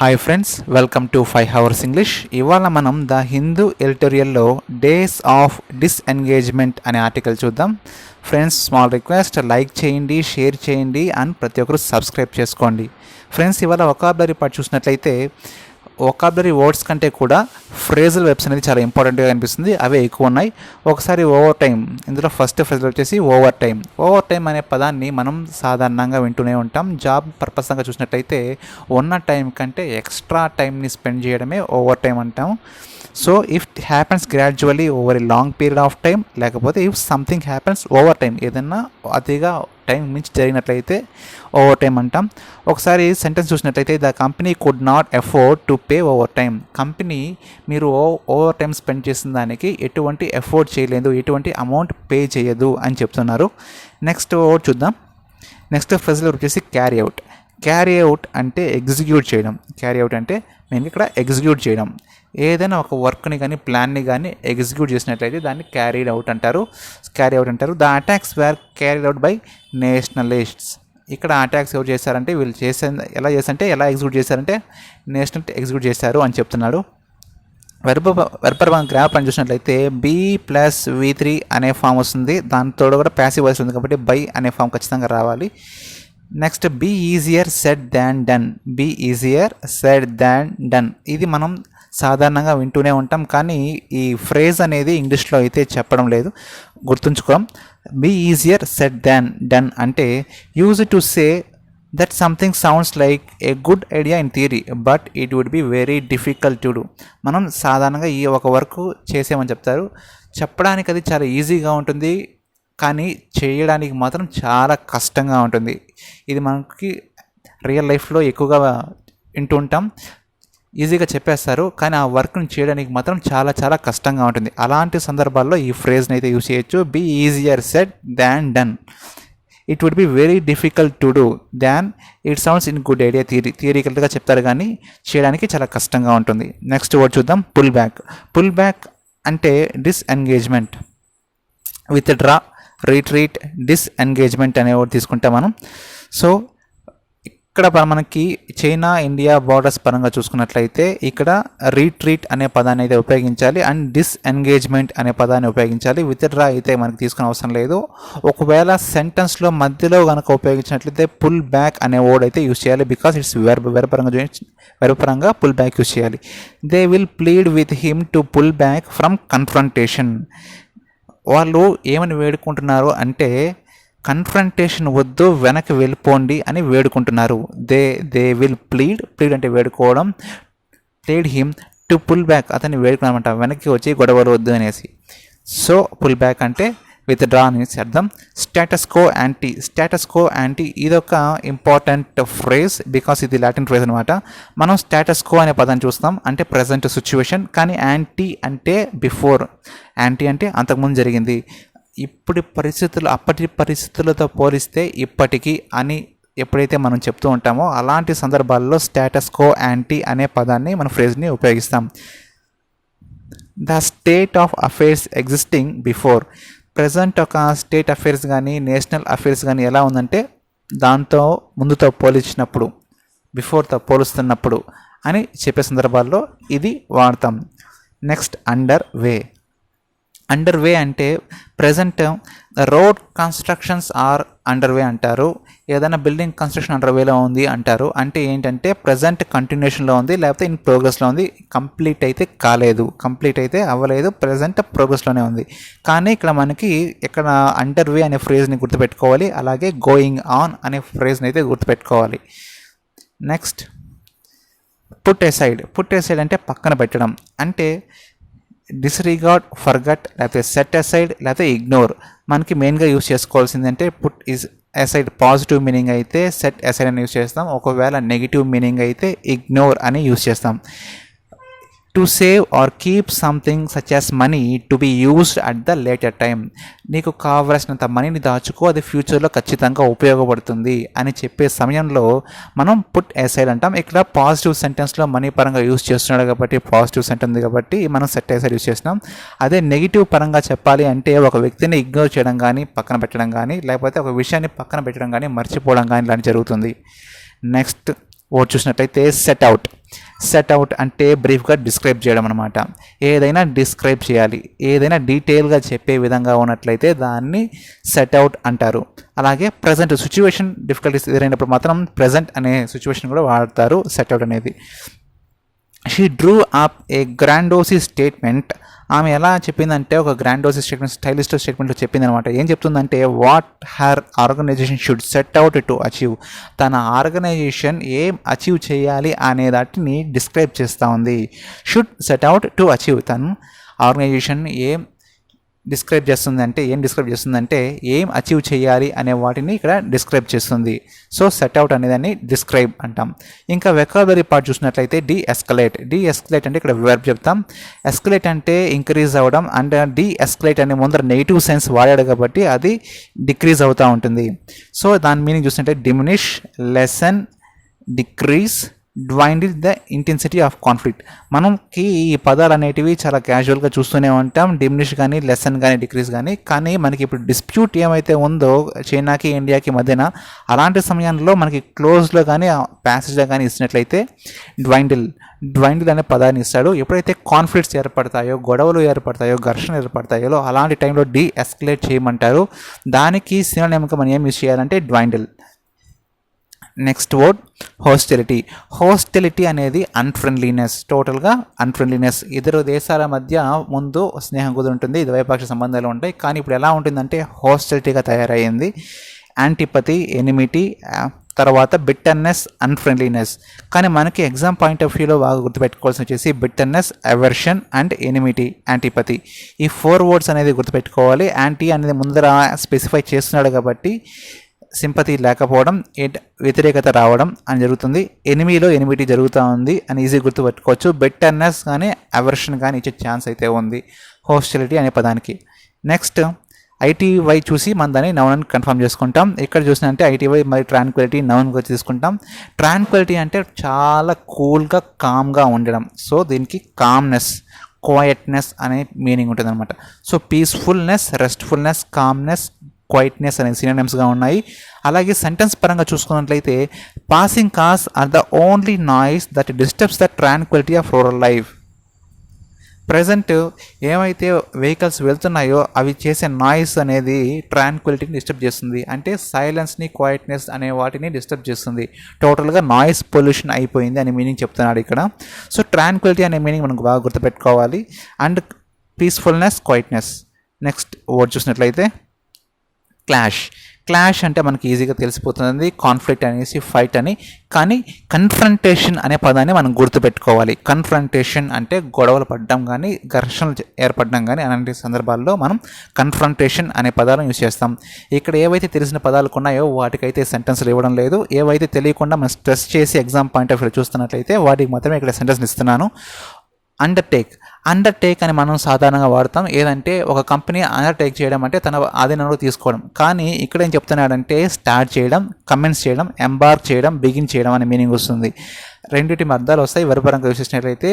Hi friends, welcome to 5 Hours English. ఇవాళ మనం the Hindu ఎడిటోరియల్లో days of డిస్ఎంగేజ్మెంట్ అనే ఆర్టికల్ చూద్దాం. ఫ్రెండ్స్, స్మాల్ రిక్వెస్ట్, లైక్ చేయండి, షేర్ చేయండి అండ్ ప్రతి ఒక్కరు సబ్స్క్రైబ్ చేసుకోండి. ఫ్రెండ్స్, ఇవాళ వొకాబులరీ పార్ట్ చూసినట్లయితే వొకాబులరీ వర్డ్స్ కంటే కూడా ఫ్రేజల్ వెబ్స్ అనేది చాలా ఇంపార్టెంట్గా అనిపిస్తుంది. అవే ఎక్కువ ఉన్నాయి. ఒకసారి ఓవర్ టైం, ఇందులో ఫస్ట్ ఫ్రేజల్ వచ్చేసి ఓవర్ టైం. ఓవర్ టైం అనే పదాన్ని మనం సాధారణంగా వింటూనే ఉంటాం. జాబ్ పర్పస్గా చూసినట్లయితే ఉన్న టైం కంటే ఎక్స్ట్రా టైంని స్పెండ్ చేయడమే ఓవర్ టైం అంటాం. So if it happens gradually over a long period of time, లేకపోతే if something happens over time, ఏదన్నా అతిగా టైం మించి జరిగినట్లయితే ఓవర్ టైం అంటాం. ఒకసారి సెంటెన్స్ చూసినట్లయితే the company could not afford to pay overtime. Company మీరు overtime spend చేసిన దానికి ఎటువంటి ఎఫోర్డ్ చేయలేదు, ఎటువంటి అమౌంట్ పే చేయదు అని చెప్తున్నారు. నెక్స్ట్ వర్డ్ చూద్దాం. నెక్స్ట్ ఫ్రేజల్ వచ్చేసి క్యారీ అవుట్. క్యారీ అవుట్ అంటే ఎగ్జిక్యూట్ చేయడం. క్యారీ అవుట్ అంటే మెయిన్గా ఇక్కడ ఎగ్జిక్యూట్ చేయడం. ఏదైనా ఒక వర్క్ని కానీ ప్లాన్ని కానీ ఎగ్జిక్యూట్ చేసినట్లయితే దాన్ని క్యారీడ్ అవుట్ అంటారు. క్యారీ అవుట్ అంటారు. The attacks were carried out by nationalists. ఇక్కడ అటాక్స్ ఎవరు చేశారంటే వీళ్ళు ఎలా ఎగ్జిక్యూట్ చేశారంటే నేషనల్ ఎగ్జిక్యూట్ చేశారు అని చెప్తున్నాడు. వెర్బర్ గ్రాఫ్ అని చూసినట్లయితే B+V3 అనే ఫామ్ వస్తుంది. దాంతో కూడా ప్యాసివ్ వాయిస్ ఉంది కాబట్టి బై అనే ఫామ్ ఖచ్చితంగా రావాలి. Next be easier said than done. Be easier said than done. ఇది మనం సాధారణంగా వింటూనే ఉంటాం, కానీ ఈ ఫ్రేజ్ అనేది ఇంగ్లీష్లో అయితే చెప్పడం లేదు, గుర్తుంచుకోం. Be easier said than done అంటే use to say that something sounds like a good idea in theory but it would be very difficult to do. మనం సాధారణంగా ఈ ఒక వర్క్ చేసామని చెప్తారు. చెప్పడానికి అది చాలా ఈజీగా ఉంటుంది, కానీ చేయడానికి మాత్రం చాలా కష్టంగా ఉంటుంది. ఇది మనకి రియల్ లైఫ్లో ఎక్కువగా వింటూ ఉంటాం. ఈజీగా చెప్పేస్తారు, కానీ ఆ వర్క్ని చేయడానికి మాత్రం చాలా చాలా కష్టంగా ఉంటుంది. అలాంటి సందర్భాల్లో ఈ ఫ్రేజ్ని అయితే యూజ్ చేయొచ్చు. Be easier said than done. It would be very difficult to do than it sounds in good idea థియరికల్గా చెప్తారు, కానీ చేయడానికి చాలా కష్టంగా ఉంటుంది. నెక్స్ట్ వర్డ్ చూద్దాం. Pull back. పుల్ బ్యాక్ అంటే డిస్ఎంగేజ్మెంట్. విత్డ్రా, రిట్రీట్, డిస్ఎంగేజ్మెంట్ అనే వర్డ్ తీసుకుంటాం మనం. సో ఇక్కడ మనకి చైనా ఇండియా బార్డర్స్ పరంగా చూసుకున్నట్లయితే ఇక్కడ రీట్రీట్ అనే పదాన్ని అయితే ఉపయోగించాలి అండ్ డిస్ఎంగేజ్మెంట్ అనే పదాన్ని ఉపయోగించాలి. విత్డ్రా అయితే మనకి తీసుకునే అవసరం లేదు. ఒకవేళ సెంటెన్స్లో మధ్యలో కనుక ఉపయోగించినట్లయితే పుల్ బ్యాక్ అనే వర్డ్ అయితే యూజ్ చేయాలి, బికాస్ ఇట్స్ వెర్బ్ పరంగా పుల్ బ్యాక్ యూజ్ చేయాలి. They will plead with him to pull back from confrontation. వాళ్ళు ఏమని వేడుకుంటున్నారు అంటే కన్ఫ్రంటేషన్ వద్దు, వెనక్కి వెళ్ళిపోండి అని వేడుకుంటున్నారు. దే విల్ ప్లీడ్ అంటే వేడుకోవడం, plead him to pull back, అతన్ని వేడుకున్నామంట వెనక్కి వచ్చి గొడవలు వద్దు అనేసి. సో పుల్ బ్యాక్ అంటే విత్డ్రా అనేసి అర్థం. Status quo ante. Status quo ante ఇదొక ఇంపార్టెంట్ ఫ్రేజ్, బికాస్ ఇది లాటిన్ ఫ్రేజ్ అనమాట. మనం స్టేటస్ కో అనే పదాన్ని చూస్తాం అంటే ప్రజెంట్ సిచ్యువేషన్, కానీ యాంటీ అంటే బిఫోర్. యాంటీ అంటే అంతకుముందు జరిగింది. అప్పటి పరిస్థితులతో పోలిస్తే ఇప్పటికీ అని ఎప్పుడైతే మనం చెప్తూ ఉంటామో అలాంటి సందర్భాల్లో స్టేటస్ కో యాంటీ అనే పదాన్ని మన ఫ్రేజ్ని ఉపయోగిస్తాం. The state of affairs existing before. Present ఒక స్టేట్ అఫైర్స్ కానీ నేషనల్ అఫైర్స్ కానీ ఎలా ఉందంటే దాంతో ముందుతో పోల్చినప్పుడు, బిఫోర్తో పోలుస్తున్నప్పుడు అని చెప్పే సందర్భాల్లో ఇది వాడతాం. Next under way. Under way అంటే present road constructions are under way అంటారు. ఏదైనా బిల్డింగ్ కన్స్ట్రక్షన్ అండర్ వేలో ఉంది అంటారు. అంటే ఏంటంటే ప్రజెంట్ కంటిన్యూషన్లో ఉంది, లేకపోతే ఇన్ ప్రోగ్రెస్లో ఉంది. కంప్లీట్ అయితే కాలేదు, కంప్లీట్ అయితే అవ్వలేదు, ప్రజెంట్ ప్రోగ్రెస్లోనే ఉంది. కానీ ఇక్కడ అండర్ వే అనే ఫ్రేజ్ని గుర్తుపెట్టుకోవాలి, అలాగే గోయింగ్ ఆన్ అనే ఫ్రేజ్ని అయితే గుర్తుపెట్టుకోవాలి. Next put aside. Put aside అంటే పక్కన పెట్టడం. అంటే డిస్రిగార్డ్, ఫర్గట్, లేకపోతే సెట్ అసైడ్, లేకపోతే ఇగ్నోర్. మనకి మెయిన్గా యూజ్ చేసుకోవాల్సింది అంటే put is aside positive meaning అయితే సెట్ అసైడ్ అని యూజ్ చేస్తాం. ఒకవేళ నెగిటివ్ మీనింగ్ అయితే ఇగ్నోర్ అని యూజ్ చేస్తాం. To save or keep something such as money to be used at the later time. నీకు కావలసినంత మనీని దాచుకో, అది ఫ్యూచర్లో ఖచ్చితంగా ఉపయోగపడుతుంది అని చెప్పే సమయంలో మనం పుట్ ఎసైడ్ అంటాం. ఇక్కడ పాజిటివ్ సెంటెన్స్లో మనీ పరంగా యూజ్ చేస్తున్నాడు కాబట్టి పాజిటివ్ సెంటెన్స్ కాబట్టి మనం సెట్ ఎసైడ్ యూజ్ చేస్తున్నాం. అదే నెగిటివ్ పరంగా చెప్పాలి అంటే ఒక వ్యక్తిని ఇగ్నోర్ చేయడం కానీ, పక్కన పెట్టడం కానీ, లేకపోతే ఒక విషయాన్ని పక్కన పెట్టడం కానీ, మర్చిపోవడం కానీ ఇలాంటి జరుగుతుంది. నెక్స్ట్ వర్డ్ చూసినట్లయితే సెట్ అవుట్. సెట్ అవుట్ అంటే బ్రీఫ్గా డిస్క్రైబ్ చేయడం అనమాట. ఏదైనా డిస్క్రైబ్ చేయాలి, ఏదైనా డీటెయిల్గా చెప్పే విధంగా ఉన్నట్లయితే దాన్ని సెట్ అవుట్ అంటారు. అలాగే ప్రజెంట్ సిచ్యువేషన్ డిఫికల్టీస్ ఎదురైనప్పుడు మాత్రం ప్రజెంట్ అనే సిచ్యువేషన్ కూడా వాడతారు సెట్ అవుట్ అనేది. She drew up a grandiose statement. ఆమె ఎలా చెప్పిందంటే ఒక గ్రాండోసి స్టేట్మెంట్, స్టైలిస్ట్ స్టేట్మెంట్లో చెప్పింది అనమాట. ఏం చెప్తుందంటే what her organisation should set out to achieve. తన ఆర్గనైజేషన్ ఏం అచీవ్ చేయాలి అనే దాటిని డిస్క్రైబ్ చేస్తూ ఉంది. Should set out to achieve, తను ఆర్గనైజేషన్ ఏం డిస్క్రైబ్ చేస్తుందంటే ఏం అచీవ్ చేయాలి అనే వాటిని ఇక్కడ డిస్క్రైబ్ చేస్తుంది. సో సెట్ అవుట్ అనేదాన్ని డిస్క్రైబ్ అంటాం. ఇంకా వెకాబులరీ పార్ట్ చూసినట్లయితే డీఎస్కలేట్ అంటే ఇక్కడ వెర్బ్ చెప్తాం. ఎస్కలేట్ అంటే ఇంక్రీజ్ అవ్వడం, అండ్ డీఎస్కలేట్ అనే ముందర నెగిటివ్ సెన్స్ వాడాడు కాబట్టి అది డిక్రీజ్ అవుతూ ఉంటుంది. సో దాని మీనింగ్ చూసినట్టే diminish, lesson, decrease, dwindle the intensity of conflict. మనకి ఈ పదాలు అనేటివి చాలా క్యాజువల్గా చూస్తూనే ఉంటాం, డిమినిష్ కానీ, లెసన్ కానీ, డిక్రీజ్ కానీ మనకి ఇప్పుడు డిస్ప్యూట్ ఏమైతే ఉందో చైనాకి ఇండియాకి మధ్యన, అలాంటి సమయంలో మనకి క్లోజ్లో కానీ ప్యాసేజ్లో కానీ ఇచ్చినట్లయితే డ్వైండిల్ అనే పదాన్ని ఇస్తాడు. ఎప్పుడైతే కాన్ఫ్లిక్ట్స్ ఏర్పడతాయో, గొడవలు ఏర్పడతాయో, ఘర్షణ ఏర్పడతాయో అలాంటి టైంలో ఎస్కలేట్ చేయమంటారు. దానికి సినోనిమ్గా మనం ఏం యూజ్ చేయాలంటే డ్వైండిల్. నెక్స్ట్ వర్డ్ హోస్టిలిటీ అనేది అన్ఫ్రెండ్లీనెస్, టోటల్గా అన్ఫ్రెండ్లీనెస్. ఇద్దరు దేశాల మధ్య ముందు స్నేహం కుదురుంటుంది, ద్వైపాక్షిక సంబంధాలు ఉంటాయి, కానీ ఇప్పుడు ఎలా ఉంటుందంటే హోస్టిలిటీగా తయారయ్యింది. యాంటిపతి, ఎనిమిటీ, తర్వాత బిట్టర్నెస్, అన్ఫ్రెండ్లీనెస్. కానీ మనకి ఎగ్జామ్ పాయింట్ ఆఫ్ వ్యూలో బాగా గుర్తుపెట్టుకోవాల్సి వచ్చేసి బిట్టర్నెస్, అవర్షన్ అండ్ ఎనిమిటీ, యాంటిపతి. ఈ 4 వర్డ్స్ అనేది గుర్తుపెట్టుకోవాలి. యాంటీ అనేది ముందర స్పెసిఫై చేస్తున్నాడు కాబట్టి సింపతి లేకపోవడం, వ్యతిరేకత రావడం అని జరుగుతుంది. ఎనిమిటీ జరుగుతూ ఉంది అని ఈజీ గుర్తుపెట్టుకోవచ్చు. బెటర్నెస్ కానీ అవర్షన్ కానీ ఇచ్చే ఛాన్స్ అయితే ఉంది హోస్టిలిటీ అనే పదానికి. నెక్స్ట్ ఐటీవై చూసి మనం దాన్ని నౌన్ అని కన్ఫర్మ్ చేసుకుంటాం. ఇక్కడ చూసినంటే ఐటీవై మరి ట్రాన్క్విలిటీ నౌన్గా తీసుకుంటాం. ట్రాన్క్విలిటీ అంటే చాలా కూల్గా, కామ్గా ఉండడం. సో దీనికి కామ్నెస్, క్వయట్నెస్ అనే మీనింగ్ ఉంటుంది అనమాట. So peacefulness, restfulness, calmness, quietness అనే సినోనిమ్స్గా ఉన్నాయి. అలాగే సెంటెన్స్ పరంగా చూసుకున్నట్లయితే passing cars are the only noise that disturbs the tranquillity of rural life. Present ఏమైతే వెహికల్స్ వెళ్తున్నాయో అవి చేసే నాయిస్ అనేది ట్రాన్క్విలిటీని డిస్టర్బ్ చేస్తుంది. అంటే సైలెన్స్ని, క్వైట్నెస్ అనే వాటిని డిస్టర్బ్ చేస్తుంది. టోటల్గా నాయిస్ పొల్యూషన్ అయిపోయింది అనే మీనింగ్ చెప్తున్నాడు ఇక్కడ. సో ట్రాన్క్విలిటీ అనే మీనింగ్ మనకు బాగా గుర్తుపెట్టుకోవాలి. And peacefulness, quietness. Next word చూసినట్లయితే క్లాష్ అంటే మనకి ఈజీగా తెలిసిపోతుంది, కాన్ఫ్లిక్ట్ అనేసి ఫైట్ అని. కానీ కన్ఫ్రంటేషన్ అనే పదాన్ని మనం గుర్తుపెట్టుకోవాలి. కన్ఫ్రంటేషన్ అంటే గొడవలు పడడం కానీ, ఘర్షణలు ఏర్పడడం కానీ అలాంటి సందర్భాల్లో మనం కన్ఫ్రంటేషన్ అనే పదాలను యూజ్ చేస్తాం. ఇక్కడ ఏవైతే తెలిసిన పదాలు ఉన్నాయో వాటికైతే సెంటెన్స్లు ఇవ్వడం లేదు. ఏవైతే తెలియకుండా మనం స్ట్రెస్ చేసి ఎగ్జామ్ పాయింట్ ఆఫ్ వ్యూ చూస్తున్నట్లయితే వాటికి మాత్రమే ఇక్కడ సెంటెన్స్ ఇస్తున్నాను. అండర్టేక్ అని మనం సాధారణంగా వాడతాం. ఏదంటే ఒక కంపెనీ అండర్టేక్ చేయడం అంటే తన ఆధీనంలో తీసుకోవడం. కానీ ఇక్కడ ఏం చెప్తున్నాడంటే స్టార్ట్ చేయడం, కమెన్స్ చేయడం, ఎంబార్క్ చేయడం, బిగిన్ చేయడం అనే మీనింగ్ వస్తుంది. రెండింటి అర్థాలు వస్తాయి. వరపరంగా చూసినట్లయితే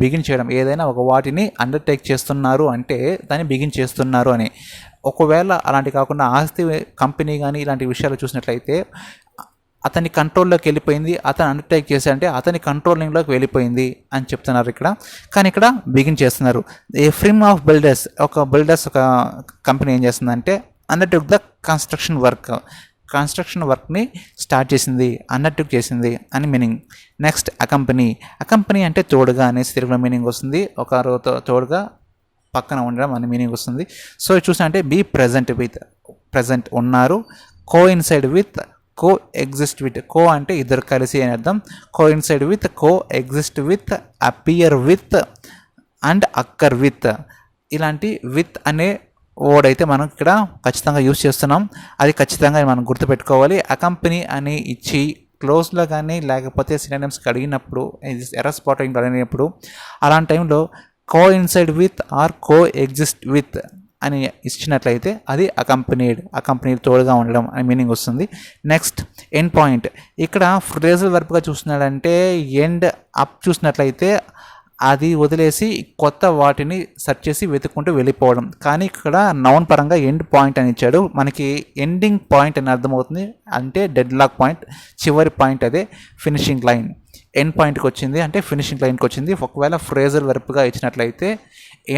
బిగిన్ చేయడం, ఏదైనా ఒక వాటిని అండర్టేక్ చేస్తున్నారు అంటే దాన్ని బిగిన్ చేస్తున్నారు అని. ఒకవేళ అలాంటి కాకుండా ఆస్తి కంపెనీ కానీ ఇలాంటి విషయాలు చూసినట్లయితే అతని కంట్రోల్లోకి వెళ్ళిపోయింది, అతను అండర్టేక్ చేశాడంటే అతని కంట్రోలింగ్లోకి వెళ్ళిపోయింది అని చెప్తున్నారు ఇక్కడ. కానీ ఇక్కడ బిగిన్ చేస్తున్నారు. ఏ ఫ్రేమ్ ఆఫ్ బిల్డర్స్, ఒక కంపెనీ ఏం చేస్తుందంటే అండర్టేక్ ద కన్స్ట్రక్షన్ వర్క్ని స్టార్ట్ చేసింది, అండర్టేక్ చేసింది అని మీనింగ్. నెక్స్ట్ అకంపెనీ అంటే తోడుగా అనేసి తెలుగులో మీనింగ్ వస్తుంది. ఒక తోడుగా పక్కన ఉండడం అనే మీనింగ్ వస్తుంది. సో చూసినంటే బీ ప్రజెంట్ ఉన్నారు, coincide with, coexist with. Co అంటే ఇద్దరు కలిసి అని అర్థం. Coincide with, coexist with, appear with and occur with. ఇలాంటి విత్ అనే వర్డ్ అయితే మనం ఇక్కడ ఖచ్చితంగా యూజ్ చేస్తున్నాం. అది ఖచ్చితంగా మనం గుర్తుపెట్టుకోవాలి. అకంపెనీ అని ఇచ్చి క్లోజ్లో కానీ లేకపోతే సినోనిమ్స్కి అడిగినప్పుడు, ఎర్రర్ స్పాటింగ్ అడిగినప్పుడు అలాంటి టైంలో coincide with or coexist with అని ఇచ్చినట్లయితే అది అకంపెనీ తోడుగా ఉండడం అని మీనింగ్ వస్తుంది. Next end point. ఇక్కడ ఫ్రేజల్ వర్బ్గా చూస్తున్నాడంటే ఎండ్ అప్ చూసినట్లయితే అది వదిలేసి కొత్త వాటిని సెర్చ్ చేసి వెతుక్కుంటూ వెళ్ళిపోవడం. కానీ ఇక్కడ నౌన్ పరంగా ఎండ్ పాయింట్ అని ఇచ్చాడు. మనకి ఎండింగ్ పాయింట్ అని అర్థమవుతుంది. అంటే డెడ్ లాక్ పాయింట్, చివరి పాయింట్, అదే ఫినిషింగ్ లైన్. ఎండ్ పాయింట్కి వచ్చింది, అంటే ఫినిషింగ్ లైన్కి వచ్చింది. ఒకవేళ ఫ్రేజల్ వెర్బ్గా ఇచ్చినట్లయితే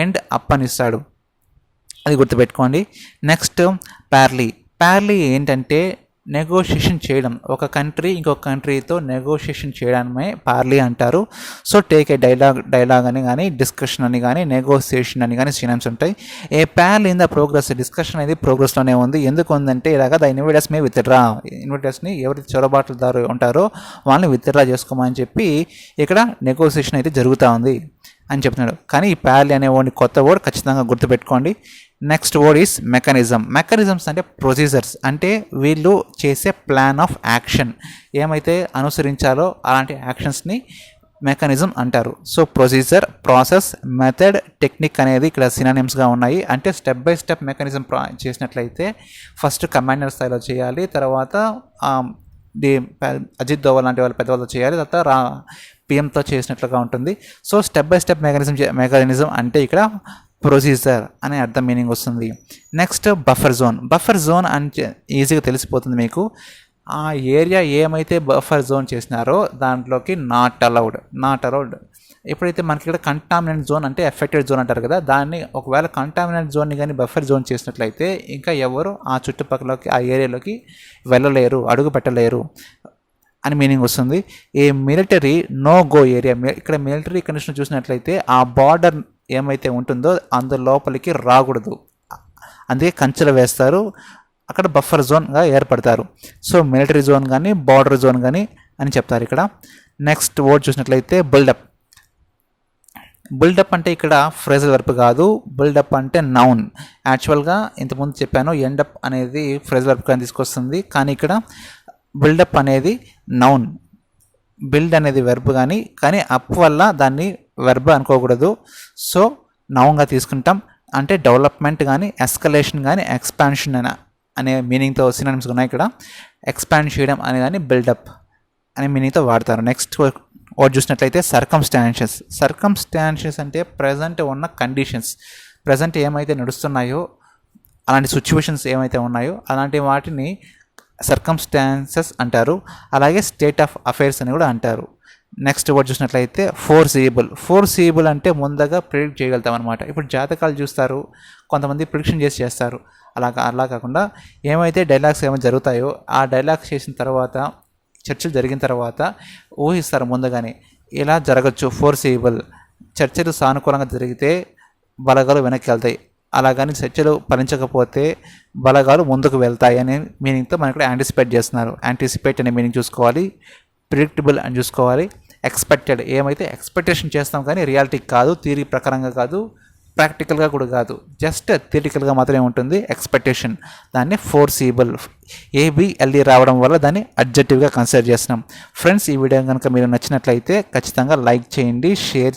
ఎండ్ అప్ అని ఇస్తాడు, అది గుర్తుపెట్టుకోండి. నెక్స్ట్ ప్యార్లీ. ప్యార్లీ ఏంటంటే నెగోషియేషన్ చేయడం, ఒక కంట్రీ ఇంకొక కంట్రీతో నెగోషియేషన్ చేయడమే పార్లీ అంటారు. సో టేక్ ఏ డైలాగ్ అని కానీ, డిస్కషన్ అని కానీ, నెగోషియేషన్ అని కానీ సినానిమ్స్ ఉంటాయి. ఏ ప్యార్లీ ఇన్ ద ప్రోగ్రెస్, డిస్కషన్ అనేది ప్రోగ్రెస్లోనే ఉంది. ఎందుకు ఉందంటే ఇలాగ ద ఇన్విటర్స్ మే విత్డ్రా, ఇన్విటర్స్ని ఎవరైతే చొరబాటుదారు ఉంటారో వాళ్ళని విత్డ్రా చేసుకోమని చెప్పి ఇక్కడ నెగోషియేషన్ అయితే జరుగుతూ ఉంది అని చెప్తున్నాడు. కానీ ఈ ప్యార్లీ అనే వర్డ్ కొత్త వర్డ్ ఖచ్చితంగా గుర్తుపెట్టుకోండి. Next word is mechanism. Mechanisms అంటే ప్రొసీజర్స్, అంటే వీళ్ళు చేసే ప్లాన్ ఆఫ్ యాక్షన్, ఏమైతే అనుసరించాలో అలాంటి యాక్షన్స్ని మెకానిజం అంటారు. So procedure, process, method, technique అనేది ఇక్కడ సినానిమ్స్గా ఉన్నాయి. అంటే స్టెప్ బై స్టెప్ మెకానిజం చేసినట్లయితే ఫస్ట్ కమాండర్ స్థాయిలో చేయాలి, తర్వాత అజిత్ దోవల్ లాంటి వాళ్ళు పెద్దవాళ్ళతో చేయాలి, తర్వాత పిఎంతో చేసినట్లుగా ఉంటుంది. So step by step mechanism అంటే ఇక్కడ ప్రొసీజర్ అనే అర్థం మీనింగ్ వస్తుంది. Next buffer zone. Buffer zone అంటే ఈజీగా తెలిసిపోతుంది మీకు. ఆ ఏరియా ఏమైతే బఫర్ జోన్ చేసినారో దాంట్లోకి నాట్ అలౌడ్. ఎప్పుడైతే మనకి ఇక్కడ కంటామినెంట్ జోన్ అంటే ఎఫెక్టెడ్ జోన్ అంటారు కదా, దాన్ని ఒకవేళ కంటామినెంట్ జోన్ని కానీ బఫర్ జోన్ చేసినట్లయితే ఇంకా ఎవరు ఆ చుట్టుపక్కలకి ఆ ఏరియాలోకి వెళ్ళలేరు, అడుగు పెట్టలేరు అని మీనింగ్ వస్తుంది. ఏ మిలిటరీ నో గో ఏరియా. ఇక్కడ మిలిటరీ కండిషన్ చూసినట్లయితే ఆ బార్డర్ ఏమైతే ఉంటుందో అందు లోపలికి రాకూడదు, అందుకే కంచెలు వేస్తారు, అక్కడ బఫర్ జోన్గా ఏర్పడతారు. సో మిలిటరీ జోన్ కానీ బార్డర్ జోన్ కానీ అని చెప్తారు ఇక్కడ. నెక్స్ట్ వర్డ్ చూసినట్లయితే బిల్డప్ అంటే ఇక్కడ ఫ్రేజల్ వర్బ్ కాదు, బిల్డప్ అంటే నౌన్. యాక్చువల్గా ఇంతకుముందు చెప్పాను ఎండప్ అనేది ఫ్రేజల్ వర్బ్ కానీ తీసుకొస్తుంది, కానీ ఇక్కడ బిల్డప్ అనేది నౌన్. బిల్డ్ అనేది వెర్బ్ కానీ అప్ వల్ల దాన్ని వెర్బ్ అనుకోకూడదు. సో నౌన్గా తీసుకుంటాం. అంటే డెవలప్మెంట్ కానీ, ఎస్కలేషన్ కానీ, ఎక్స్పాన్షన్ అనే మీనింగ్తో సినానిమ్స్ ఉన్నాయి ఇక్కడ. ఎక్స్పాండ్ చేయడం అనే దాన్ని బిల్డప్ అనే మీనింగ్తో వాడతారు. నెక్స్ట్ వర్డ్ చూసినట్లయితే సర్కమ్స్టాన్షెస్ అంటే ప్రజెంట్ ఉన్న కండిషన్స్, ప్రజెంట్ ఏమైతే నడుస్తున్నాయో అలాంటి సిచ్యువేషన్స్ ఏమైతే ఉన్నాయో అలాంటి వాటిని సర్కమ్స్టాన్సెస్ అంటారు. అలాగే స్టేట్ ఆఫ్ అఫైర్స్ అని కూడా అంటారు. నెక్స్ట్ వర్డ్ చూసినట్లయితే ఫోర్సీబుల్ అంటే ముందుగా ప్రిడిక్ట్ చేయగలుగుతాం అనమాట. ఇప్పుడు జాతకాలు చూస్తారు, కొంతమంది ప్రిడిక్షన్ చేస్తారు. అలా కాకుండా ఏమైతే డైలాగ్స్ ఏమైతే జరుగుతాయో ఆ డైలాగ్స్ చేసిన తర్వాత, చర్చలు జరిగిన తర్వాత ఊహిస్తారు ముందుగానే ఇలా జరగచ్చు. ఫోర్సీబుల్. చర్చలు సానుకూలంగా జరిగితే బలగాలు వెనక్కి వెళ్తాయి, అలాగని చర్చలు ఫలించకపోతే బలగాలు ముందుకు వెళ్తాయి అనే మీనింగ్తో మనకి ఇక్కడ యాంటిసిపేట్ చేస్తున్నారు. యాంటిసిపేట్ అనే మీనింగ్ చూసుకోవాలి, ప్రిడిక్టబుల్ అని చూసుకోవాలి. ఎక్స్పెక్టెడ్, ఏమైతే ఎక్స్పెక్టేషన్ చేస్తాం కానీ రియాలిటీ కాదు, థియరీ ప్రకారంగా కాదు, ప్రాక్టికల్గా కూడా కాదు, జస్ట్ థియరిటికల్గా మాత్రమే ఉంటుంది ఎక్స్పెక్టేషన్. దాన్ని ఫోర్సీబుల్, ఏబిఎల్ఈ రావడం వల్ల దాన్ని అడ్జెక్టివ్గా కన్సిడర్ చేస్తున్నాం. ఫ్రెండ్స్, ఈ వీడియో కనుక మీరు నచ్చినట్లయితే ఖచ్చితంగా లైక్ చేయండి, షేర్